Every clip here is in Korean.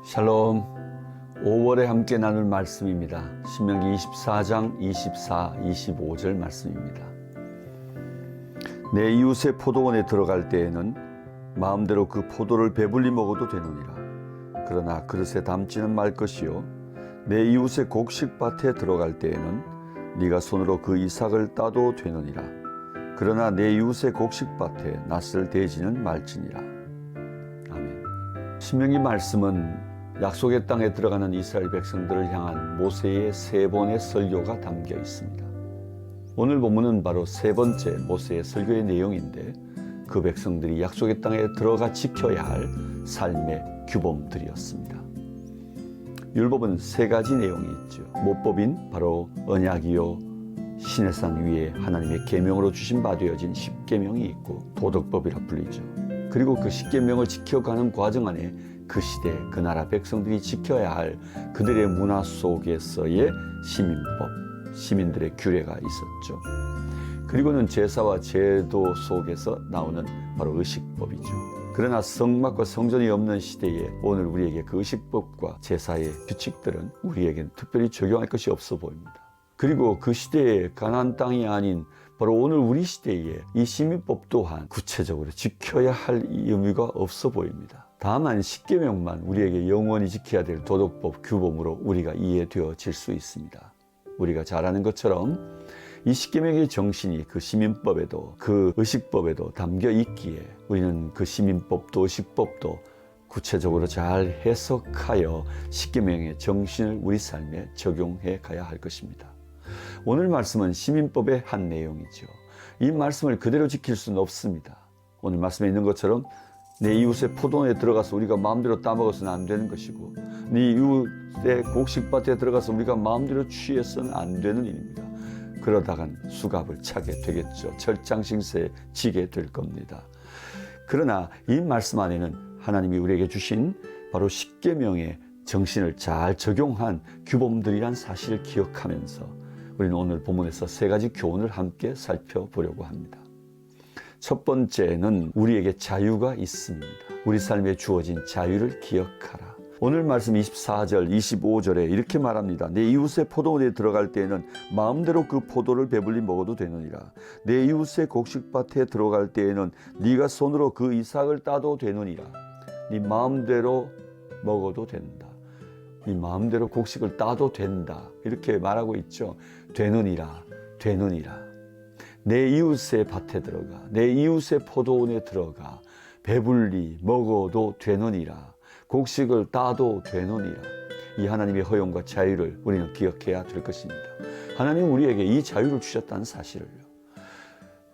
샬롬. 5월에 함께 나눌 말씀입니다. 신명기 24장 24, 25절 말씀입니다. 내 이웃의 포도원에 들어갈 때에는 마음대로 그 포도를 배불리 먹어도 되느니라. 그러나 그릇에 담지는 말 것이요, 내 이웃의 곡식밭에 들어갈 때에는 네가 손으로 그 이삭을 따도 되느니라. 그러나 내 이웃의 곡식밭에 낫을 대지는 말지니라. 아멘. 신명기 말씀은 약속의 땅에 들어가는 이스라엘 백성들을 향한 모세의 세 번의 설교가 담겨 있습니다. 오늘 본문은 바로 세 번째 모세의 설교의 내용인데, 그 백성들이 약속의 땅에 들어가 지켜야 할 삶의 규범들이었습니다. 율법은 세 가지 내용이 있죠. 모법인 바로 언약이요, 시내산 위에 하나님의 계명으로 주신 바 되어진 십계명이 있고, 도덕법이라 불리죠. 그리고 그 십계명을 지켜가는 과정 안에 그 시대 그 나라 백성들이 지켜야 할 그들의 문화 속에서의 시민법, 시민들의 규례가 있었죠. 그리고는 제사와 제도 속에서 나오는 바로 의식법이죠. 그러나 성막과 성전이 없는 시대에 오늘 우리에게 그 의식법과 제사의 규칙들은 우리에겐 특별히 적용할 것이 없어 보입니다. 그리고 그 시대의 가나안 땅이 아닌 바로 오늘 우리 시대에 이 시민법 또한 구체적으로 지켜야 할 의무가 없어 보입니다. 다만 십계명만 우리에게 영원히 지켜야 될 도덕법, 규범으로 우리가 이해되어질 수 있습니다. 우리가 잘 아는 것처럼 이 십계명의 정신이 그 시민법에도 그 의식법에도 담겨 있기에 우리는 그 시민법도 의식법도 구체적으로 잘 해석하여 십계명의 정신을 우리 삶에 적용해 가야 할 것입니다. 오늘 말씀은 시민법의 한 내용이죠. 이 말씀을 그대로 지킬 수는 없습니다. 오늘 말씀에 있는 것처럼 내 이웃의 포도원에 들어가서 우리가 마음대로 따먹어서는 안 되는 것이고, 네 이웃의 곡식밭에 들어가서 우리가 마음대로 취해서는 안 되는 일입니다. 그러다간 수갑을 차게 되겠죠. 철장신세에 지게 될 겁니다. 그러나 이 말씀 안에는 하나님이 우리에게 주신 바로 십계명의 정신을 잘 적용한 규범들이란 사실을 기억하면서 우리는 오늘 본문에서 세 가지 교훈을 함께 살펴보려고 합니다. 첫 번째는 우리에게 자유가 있습니다. 우리 삶에 주어진 자유를 기억하라. 오늘 말씀 24절, 25절에 이렇게 말합니다. 내 이웃의 포도원에 들어갈 때에는 마음대로 그 포도를 배불리 먹어도 되느니라. 내 이웃의 곡식밭에 들어갈 때에는 네가 손으로 그 이삭을 따도 되느니라. 네 마음대로 먹어도 된다. 네 마음대로 곡식을 따도 된다. 이렇게 말하고 있죠. 되느니라, 되느니라. 내 이웃의 밭에 들어가, 내 이웃의 포도원에 들어가 배불리 먹어도 되느니라. 곡식을 따도 되느니라. 이 하나님의 허용과 자유를 우리는 기억해야 될 것입니다. 하나님은 우리에게 이 자유를 주셨다는 사실을요.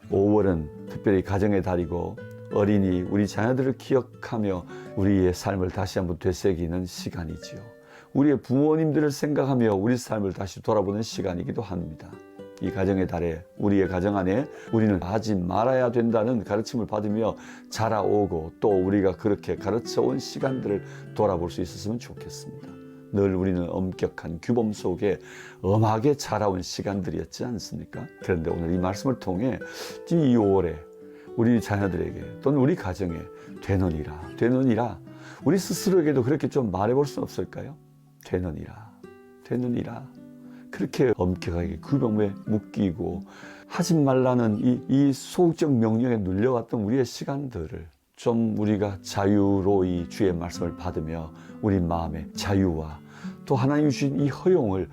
5월은 특별히 가정의 달이고 어린이 우리 자녀들을 기억하며 우리의 삶을 다시 한번 되새기는 시간이지요. 우리의 부모님들을 생각하며 우리 삶을 다시 돌아보는 시간이기도 합니다. 이 가정의 달에 우리의 가정 안에 우리는 하지 말아야 된다는 가르침을 받으며 자라오고, 또 우리가 그렇게 가르쳐온 시간들을 돌아볼 수 있었으면 좋겠습니다. 늘 우리는 엄격한 규범 속에 엄하게 자라온 시간들이었지 않습니까? 그런데 오늘 이 말씀을 통해 이 5월에 우리 자녀들에게 또는 우리 가정에 되느니라, 되느니라, 우리 스스로에게도 그렇게 좀 말해볼 수 없을까요? 되느니라, 되느니라. 그렇게 엄격하게 규범에 묶이고 하지 말라는 이 소극적 명령에 눌려왔던 우리의 시간들을 좀 우리가 자유로 이 주의 말씀을 받으며 우리 마음의 자유와 또 하나님이 주신 이 허용을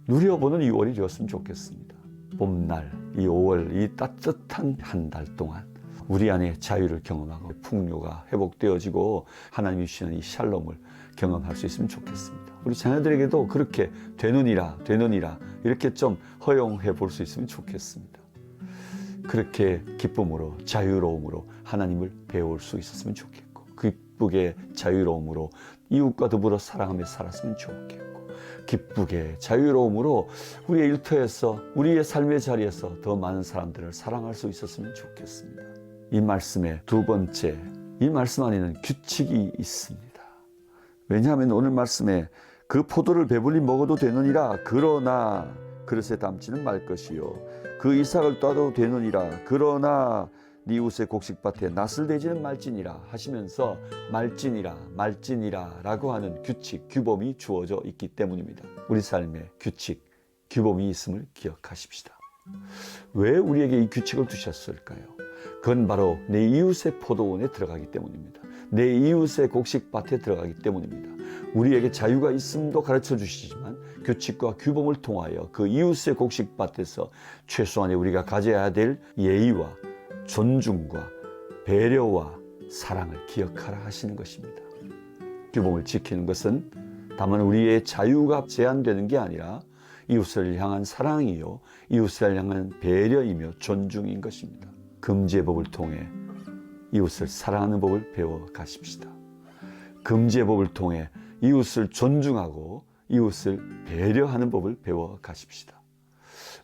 누려보는 2월이 되었으면 좋겠습니다. 봄날, 이 5월, 이 따뜻한 한 달 동안 우리 안에 자유를 경험하고 풍요가 회복되어지고 하나님이 주시는 이 샬롬을 경험할 수 있으면 좋겠습니다. 우리 자녀들에게도 그렇게 되느니라, 되느니라 이렇게 좀 허용해 볼 수 있으면 좋겠습니다. 그렇게 기쁨으로, 자유로움으로 하나님을 배울 수 있었으면 좋겠고, 기쁘게 자유로움으로 이웃과 더불어 사랑하며 살았으면 좋겠고, 기쁘게 자유로움으로 우리의 일터에서, 우리의 삶의 자리에서 더 많은 사람들을 사랑할 수 있었으면 좋겠습니다. 이 말씀의 두 번째, 이 말씀 안에는 규칙이 있습니다. 왜냐하면 오늘 말씀에 그 포도를 배불리 먹어도 되느니라. 그러나 그릇에 담지는 말 것이요, 그 이삭을 따도 되느니라. 그러나 네 이웃의 곡식밭에 낫을 대지는 말지니라 하시면서 말지니라 라고 하는 규칙, 규범이 주어져 있기 때문입니다. 우리 삶에 규칙, 규범이 있음을 기억하십시다. 왜 우리에게 이 규칙을 두셨을까요? 그건 바로 내 이웃의 포도원에 들어가기 때문입니다. 내 이웃의 곡식밭에 들어가기 때문입니다. 우리에게 자유가 있음도 가르쳐 주시지만 규칙과 규범을 통하여 그 이웃의 곡식밭에서 최소한의 우리가 가져야 될 예의와 존중과 배려와 사랑을 기억하라 하시는 것입니다. 규범을 지키는 것은 다만 우리의 자유가 제한되는 게 아니라 이웃을 향한 사랑이요, 이웃을 향한 배려이며 존중인 것입니다. 금지의 법을 통해 이웃을 사랑하는 법을 배워 가십시다. 금지의 법을 통해 이웃을 존중하고 이웃을 배려하는 법을 배워 가십시다.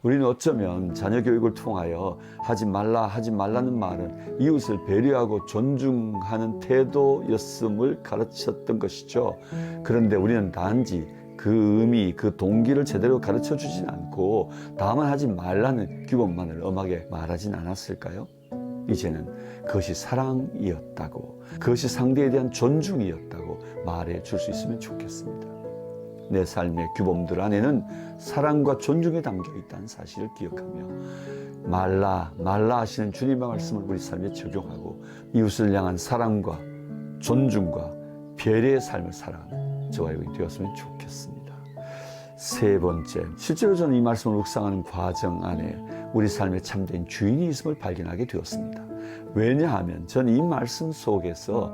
우리는 어쩌면 자녀 교육을 통하여 하지 말라는 말은 이웃을 배려하고 존중하는 태도였음을 가르쳤던 것이죠. 그런데 우리는 단지 그 의미, 그 동기를 제대로 가르쳐 주진 않고 다만 하지 말라는 규범만을 엄하게 말하진 않았을까요? 이제는 그것이 사랑이었다고, 그것이 상대에 대한 존중이었다고 말해 줄 수 있으면 좋겠습니다. 내 삶의 규범들 안에는 사랑과 존중이 담겨 있다는 사실을 기억하며 말라 하시는 주님의 말씀을 우리 삶에 적용하고 이웃을 향한 사랑과 존중과 배려의 삶을 살아가는 저와 여러분이 되었으면 좋겠습니다. 세 번째, 실제로 저는 이 말씀을 묵상하는 과정 안에 우리 삶에 참된 주인이 있음을 발견하게 되었습니다. 왜냐하면 저는 이 말씀 속에서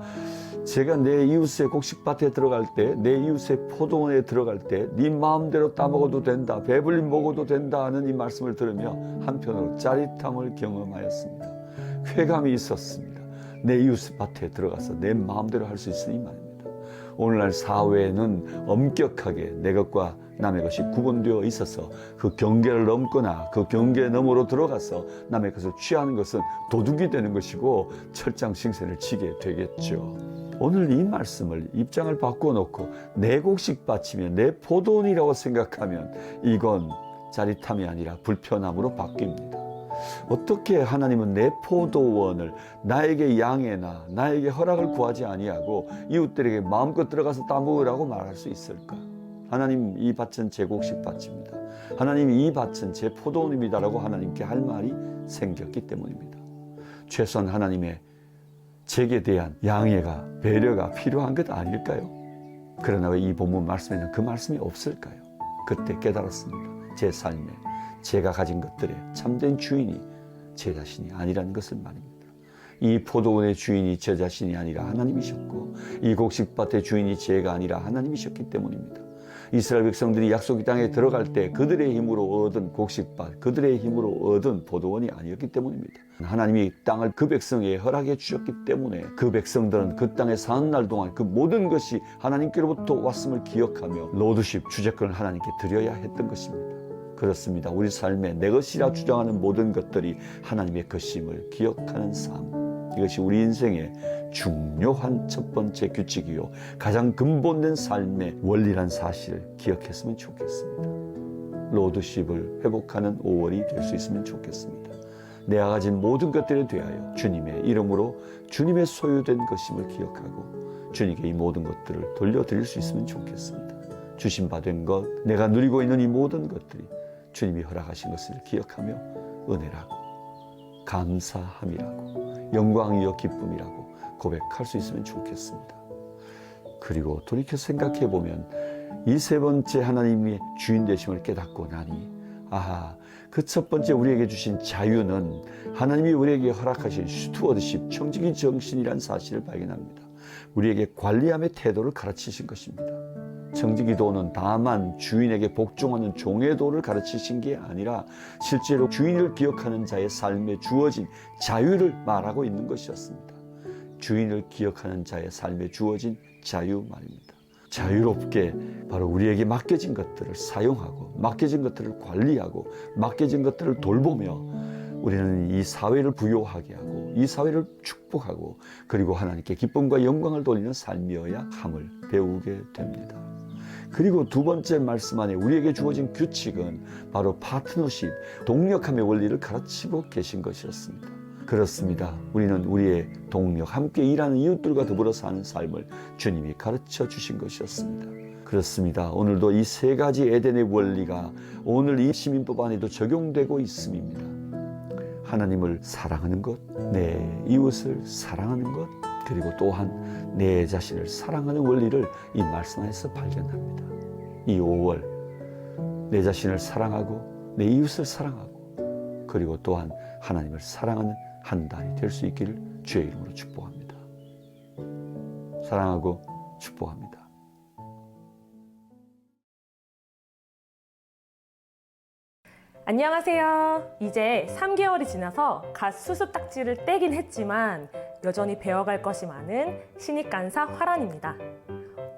제가 내 이웃의 곡식밭에 들어갈 때, 내 이웃의 포도원에 들어갈 때 네 마음대로 따먹어도 된다, 배불리 먹어도 된다 하는 이 말씀을 들으며 한편으로 짜릿함을 경험하였습니다. 쾌감이 있었습니다. 내 이웃의 밭에 들어가서 내 마음대로 할 수 있으니 말입니다. 오늘날 사회는 엄격하게 내 것과 남의 것이 구분되어 있어서 그 경계를 넘거나 그 경계 너머로 들어가서 남의 것을 취하는 것은 도둑이 되는 것이고 철장싱생을 치게 되겠죠. 오늘 이 말씀을 입장을 바꿔놓고 내 곡식밭이며 내 포도원이라고 생각하면 이건 짜릿함이 아니라 불편함으로 바뀝니다. 어떻게 하나님은 내 포도원을 나에게 양해나 나에게 허락을 구하지 아니하고 이웃들에게 마음껏 들어가서 따먹으라고 말할 수 있을까? 하나님, 이 밭은 제 곡식밭입니다. 하나님, 이 밭은 제 포도원입니다라고 하나님께 할 말이 생겼기 때문입니다. 최소한 하나님의 제게 대한 양해가, 배려가 필요한 것 아닐까요? 그러나 왜 이 본문 말씀에는 그 말씀이 없을까요? 그때 깨달았습니다. 제 삶에 제가 가진 것들의 참된 주인이 제 자신이 아니라는 것을 말입니다. 이 포도원의 주인이 제 자신이 아니라 하나님이셨고 이 곡식밭의 주인이 제가 아니라 하나님이셨기 때문입니다. 이스라엘 백성들이 약속의 땅에 들어갈 때 그들의 힘으로 얻은 곡식밭, 그들의 힘으로 얻은 포도원이 아니었기 때문입니다. 하나님이 땅을 그 백성에게 허락해 주셨기 때문에 그 백성들은 그 땅에 사는 날 동안 그 모든 것이 하나님께로부터 왔음을 기억하며 로드십, 주재권을 하나님께 드려야 했던 것입니다. 그렇습니다. 우리 삶에 내 것이라 주장하는 모든 것들이 하나님의 것임을 기억하는 삶, 이것이 우리 인생의 중요한 첫 번째 규칙이요 가장 근본된 삶의 원리란 사실을 기억했으면 좋겠습니다. 로드십을 회복하는 5월이 될 수 있으면 좋겠습니다. 내가 가진 모든 것들에 대하여 주님의 이름으로 주님의 소유된 것임을 기억하고 주님께 이 모든 것들을 돌려드릴 수 있으면 좋겠습니다. 주신받은 것, 내가 누리고 있는 이 모든 것들이 주님이 허락하신 것을 기억하며 은혜라고, 감사함이라고, 영광이요 기쁨이라고 고백할 수 있으면 좋겠습니다. 그리고 돌이켜 생각해 보면 이 세 번째 하나님의 주인 되심을 깨닫고 나니 그 첫 번째 우리에게 주신 자유는 하나님이 우리에게 허락하신 스튜어드십, 청지기 정신이란 사실을 발견합니다. 우리에게 관리함의 태도를 가르치신 것입니다. 청지기도는 다만 주인에게 복종하는 종의 도를 가르치신 게 아니라 실제로 주인을 기억하는 자의 삶에 주어진 자유를 말하고 있는 것이었습니다. 주인을 기억하는 자의 삶에 주어진 자유 말입니다. 자유롭게 바로 우리에게 맡겨진 것들을 사용하고 맡겨진 것들을 관리하고 맡겨진 것들을 돌보며 우리는 이 사회를 부요하게 하고 이 사회를 축복하고 그리고 하나님께 기쁨과 영광을 돌리는 삶이어야 함을 배우게 됩니다. 그리고 두 번째 말씀 안에 우리에게 주어진 규칙은 바로 파트너십, 동력함의 원리를 가르치고 계신 것이었습니다. 그렇습니다. 우리는 우리의 동력, 함께 일하는 이웃들과 더불어 사는 삶을 주님이 가르쳐 주신 것이었습니다. 그렇습니다. 오늘도 이 세 가지 에덴의 원리가 오늘 이 시민법 안에도 적용되고 있음입니다. 하나님을 사랑하는 것, 내 이웃을 사랑하는 것, 그리고 또한 내 자신을 사랑하는 원리를 이 말씀 안에서 발견합니다. 이 5월 내 자신을 사랑하고 내 이웃을 사랑하고 그리고 또한 하나님을 사랑하는 한 달이 될 수 있기를 주의 이름으로 축복합니다. 사랑하고 축복합니다. 안녕하세요. 이제 3개월이 지나서 갓 수습 딱지를 떼긴 했지만 여전히 배워갈 것이 많은 신입 간사 화란입니다.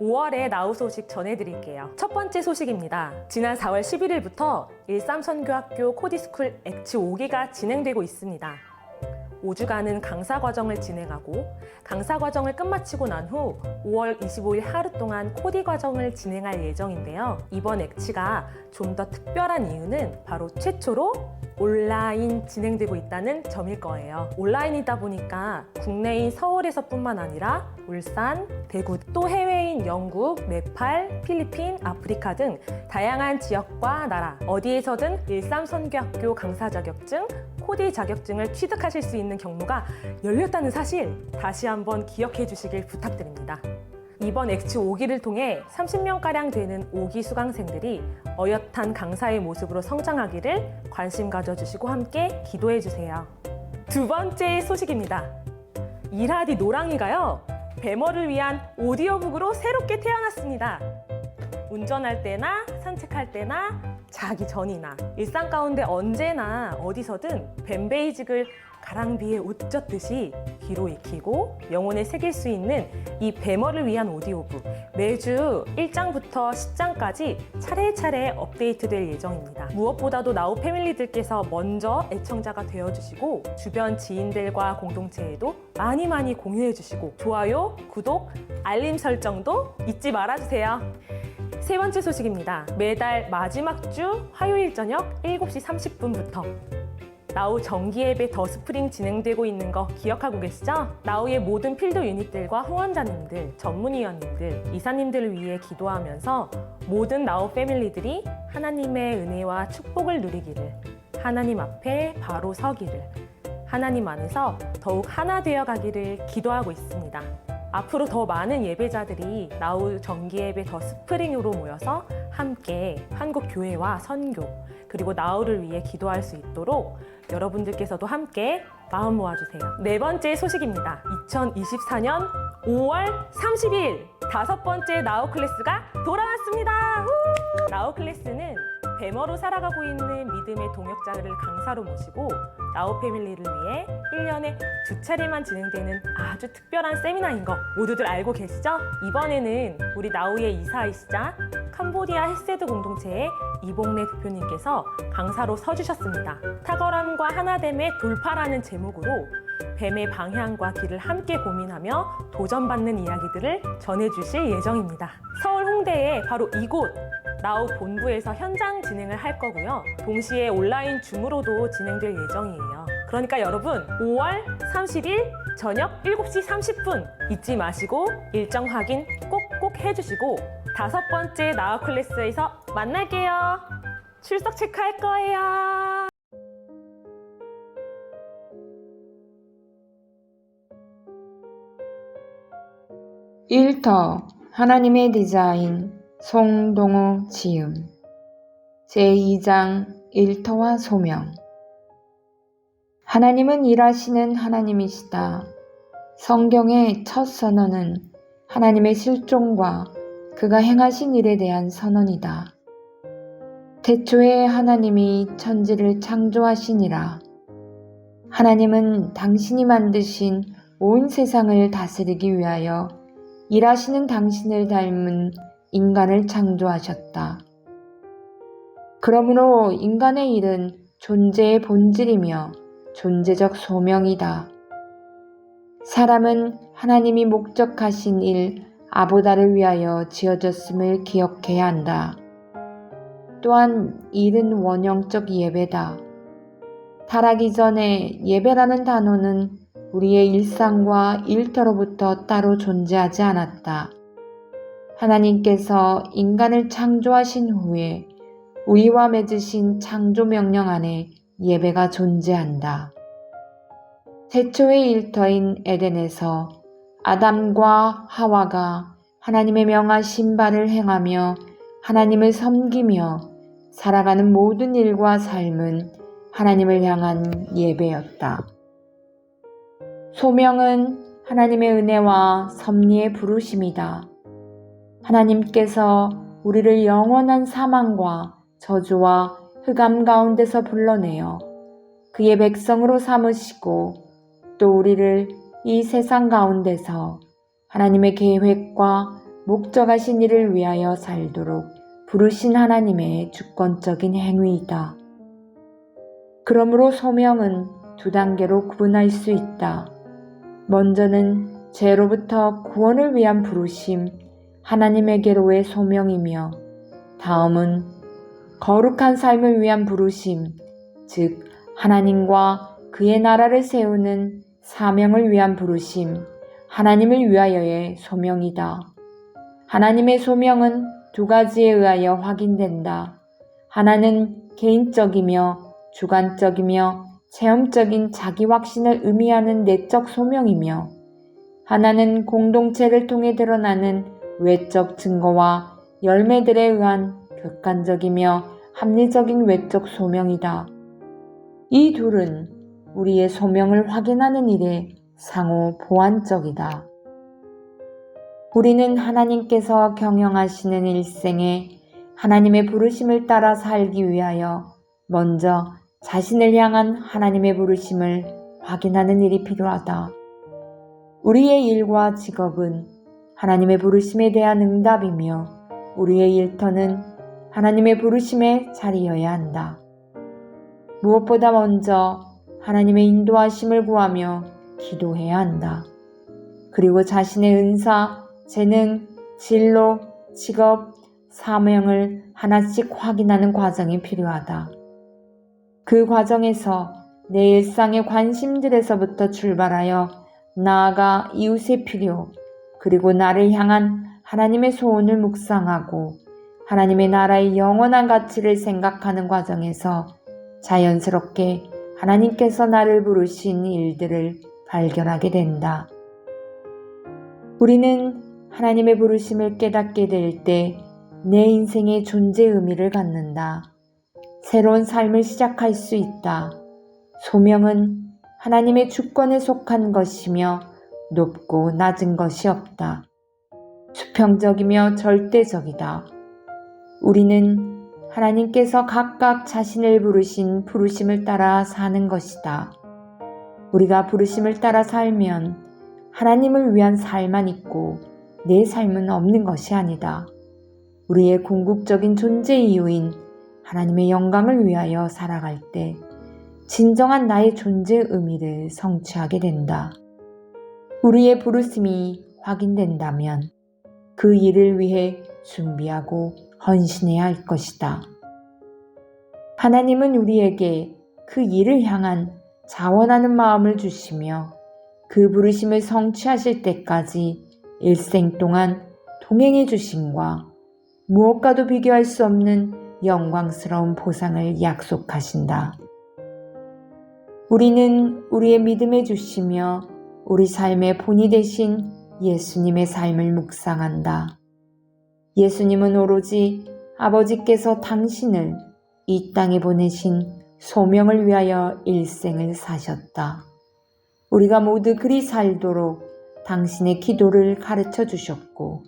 5월에 나우 소식 전해드릴게요. 첫 번째 소식입니다. 지난 4월 11일부터 일삼선교학교 코디스쿨 엑츠 5기가 진행되고 있습니다. 5주간은 강사 과정을 진행하고 강사 과정을 끝마치고 난 후 5월 25일 하루 동안 코디 과정을 진행할 예정인데요. 이번 엑치가 좀 더 특별한 이유는 바로 최초로 온라인 진행되고 있다는 점일 거예요. 온라인이다 보니까 국내인 서울에서뿐만 아니라 울산, 대구, 또 해외인 영국, 네팔, 필리핀, 아프리카 등 다양한 지역과 나라 어디에서든 일삼선교학교 강사 자격증, 코디 자격증을 취득하실 수 있는 경로가 열렸다는 사실 다시 한번 기억해 주시길 부탁드립니다. 이번 엑츠 5기를 통해 30명가량 되는 5기 수강생들이 어엿한 강사의 모습으로 성장하기를 관심 가져주시고 함께 기도해 주세요. 두 번째 소식입니다. 일하디 노랑이가요, 배머를 위한 오디오북으로 새롭게 태어났습니다. 운전할 때나 산책할 때나 자기 전이나 일상 가운데 언제나 어디서든 뱀베이직을 가랑비에 옷 젖듯이 귀로 익히고 영혼에 새길 수 있는 이 뱀어를 위한 오디오북 매주 1장부터 10장까지 차례차례 업데이트될 예정입니다. 무엇보다도 나우 패밀리들께서 먼저 애청자가 되어주시고 주변 지인들과 공동체에도 많이 공유해주시고 좋아요, 구독, 알림 설정도 잊지 말아주세요. 세 번째 소식입니다. 매달 마지막 주 화요일 저녁 7시 30분부터 나우 정기 예배 더 스프링 진행되고 있는 거 기억하고 계시죠? 나우의 모든 필드 유닛들과 후원자님들, 전문위원님들, 이사님들을 위해 기도하면서 모든 나우 패밀리들이 하나님의 은혜와 축복을 누리기를, 하나님 앞에 바로 서기를, 하나님 안에서 더욱 하나 되어 가기를 기도하고 있습니다. 앞으로 더 많은 예배자들이 나우 정기 예배 더 스프링으로 모여서 함께 한국 교회와 선교 그리고 나우를 위해 기도할 수 있도록 여러분들께서도 함께 마음 모아주세요. 네 번째 소식입니다. 2024년 5월 30일 5번째 나우 클래스가 돌아왔습니다. 나우 클래스는 뱀어로 살아가고 있는 믿음의 동역자를 강사로 모시고 나우 패밀리를 위해 1년에 2차례만 진행되는 아주 특별한 세미나인 거 모두들 알고 계시죠? 이번에는 우리 나우의 이사이시자 캄보디아 헬세드 공동체의 이봉래 대표님께서 강사로 서주셨습니다. 탁월함과 하나됨의 돌파라는 제목으로 뱀의 방향과 길을 함께 고민하며 도전받는 이야기들을 전해주실 예정입니다. 서울 홍대에 바로 이곳 나우 본부에서 현장 진행을 할 거고요. 동시에 온라인 줌으로도 진행될 예정이에요. 그러니까 여러분 5월 30일 저녁 7시 30분 잊지 마시고 일정 확인 꼭꼭 해주시고 5번째 나우 클래스에서 만날게요. 출석 체크할 거예요. 일터 하나님의 디자인 송동호 지음 제2장 일터와 소명. 하나님은 일하시는 하나님이시다. 성경의 첫 선언은 하나님의 실종과 그가 행하신 일에 대한 선언이다. 태초에 하나님이 천지를 창조하시니라. 하나님은 당신이 만드신 온 세상을 다스리기 위하여 일하시는 당신을 닮은 인간을 창조하셨다. 그러므로 인간의 일은 존재의 본질이며 존재적 소명이다. 사람은 하나님이 목적하신 일 아보다를 위하여 지어졌음을 기억해야 한다. 또한 일은 원형적 예배다. 타락이 전에 예배라는 단어는 우리의 일상과 일터로부터 따로 존재하지 않았다. 하나님께서 인간을 창조하신 후에 우리와 맺으신 창조 명령 안에 예배가 존재한다. 태초의 일터인 에덴에서 아담과 하와가 하나님의 명하신 바를 행하며 하나님을 섬기며 살아가는 모든 일과 삶은 하나님을 향한 예배였다. 소명은 하나님의 은혜와 섭리의 부르심이다. 하나님께서 우리를 영원한 사망과 저주와 흑암 가운데서 불러내어 그의 백성으로 삼으시고 또 우리를 이 세상 가운데서 하나님의 계획과 목적하신 일을 위하여 살도록 부르신 하나님의 주권적인 행위이다. 그러므로 소명은 두 단계로 구분할 수 있다. 먼저는 죄로부터 구원을 위한 부르심, 하나님에게로의 소명이며 다음은 거룩한 삶을 위한 부르심, 즉 하나님과 그의 나라를 세우는 사명을 위한 부르심, 하나님을 위하여의 소명이다. 하나님의 소명은 두 가지에 의하여 확인된다. 하나는 개인적이며 주관적이며 체험적인 자기 확신을 의미하는 내적 소명이며 하나는 공동체를 통해 드러나는 외적 증거와 열매들에 의한 객관적이며 합리적인 외적 소명이다. 이 둘은 우리의 소명을 확인하는 일에 상호 보완적이다. 우리는 하나님께서 경영하시는 일생에 하나님의 부르심을 따라 살기 위하여 먼저 자신을 향한 하나님의 부르심을 확인하는 일이 필요하다. 우리의 일과 직업은 하나님의 부르심에 대한 응답이며 우리의 일터는 하나님의 부르심의 자리여야 한다. 무엇보다 먼저 하나님의 인도하심을 구하며 기도해야 한다. 그리고 자신의 은사, 재능, 진로, 직업, 사명을 하나씩 확인하는 과정이 필요하다. 그 과정에서 내 일상의 관심들에서부터 출발하여 나아가 이웃의 필요, 그리고 나를 향한 하나님의 소원을 묵상하고 하나님의 나라의 영원한 가치를 생각하는 과정에서 자연스럽게 하나님께서 나를 부르신 일들을 발견하게 된다. 우리는 하나님의 부르심을 깨닫게 될 때 내 인생의 존재 의미를 갖는다. 새로운 삶을 시작할 수 있다. 소명은 하나님의 주권에 속한 것이며 높고 낮은 것이 없다. 수평적이며 절대적이다. 우리는 하나님께서 각각 자신을 부르신 부르심을 따라 사는 것이다. 우리가 부르심을 따라 살면 하나님을 위한 삶만 있고 내 삶은 없는 것이 아니다. 우리의 궁극적인 존재 이유인 하나님의 영광을 위하여 살아갈 때 진정한 나의 존재 의미를 성취하게 된다. 우리의 부르심이 확인된다면 그 일을 위해 준비하고 헌신해야 할 것이다. 하나님은 우리에게 그 일을 향한 자원하는 마음을 주시며 그 부르심을 성취하실 때까지 일생 동안 동행해 주심과 무엇과도 비교할 수 없는 영광스러운 보상을 약속하신다. 우리는 우리의 믿음에 주시며 우리 삶의 본이 되신 예수님의 삶을 묵상한다. 예수님은 오로지 아버지께서 당신을 이 땅에 보내신 소명을 위하여 일생을 사셨다. 우리가 모두 그리 살도록 당신의 기도를 가르쳐 주셨고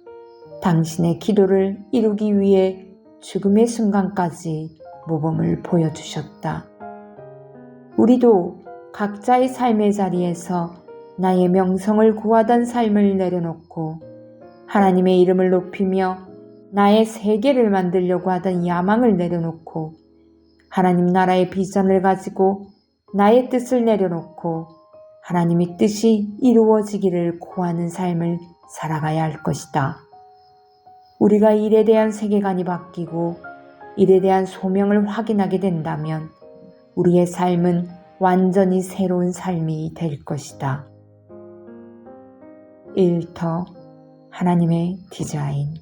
당신의 기도를 이루기 위해 죽음의 순간까지 모범을 보여주셨다. 우리도 각자의 삶의 자리에서 나의 명성을 구하던 삶을 내려놓고 하나님의 이름을 높이며 나의 세계를 만들려고 하던 야망을 내려놓고 하나님 나라의 비전을 가지고 나의 뜻을 내려놓고 하나님의 뜻이 이루어지기를 구하는 삶을 살아가야 할 것이다. 우리가 일에 대한 세계관이 바뀌고 일에 대한 소명을 확인하게 된다면 우리의 삶은 완전히 새로운 삶이 될 것이다. 일터 하나님의 디자인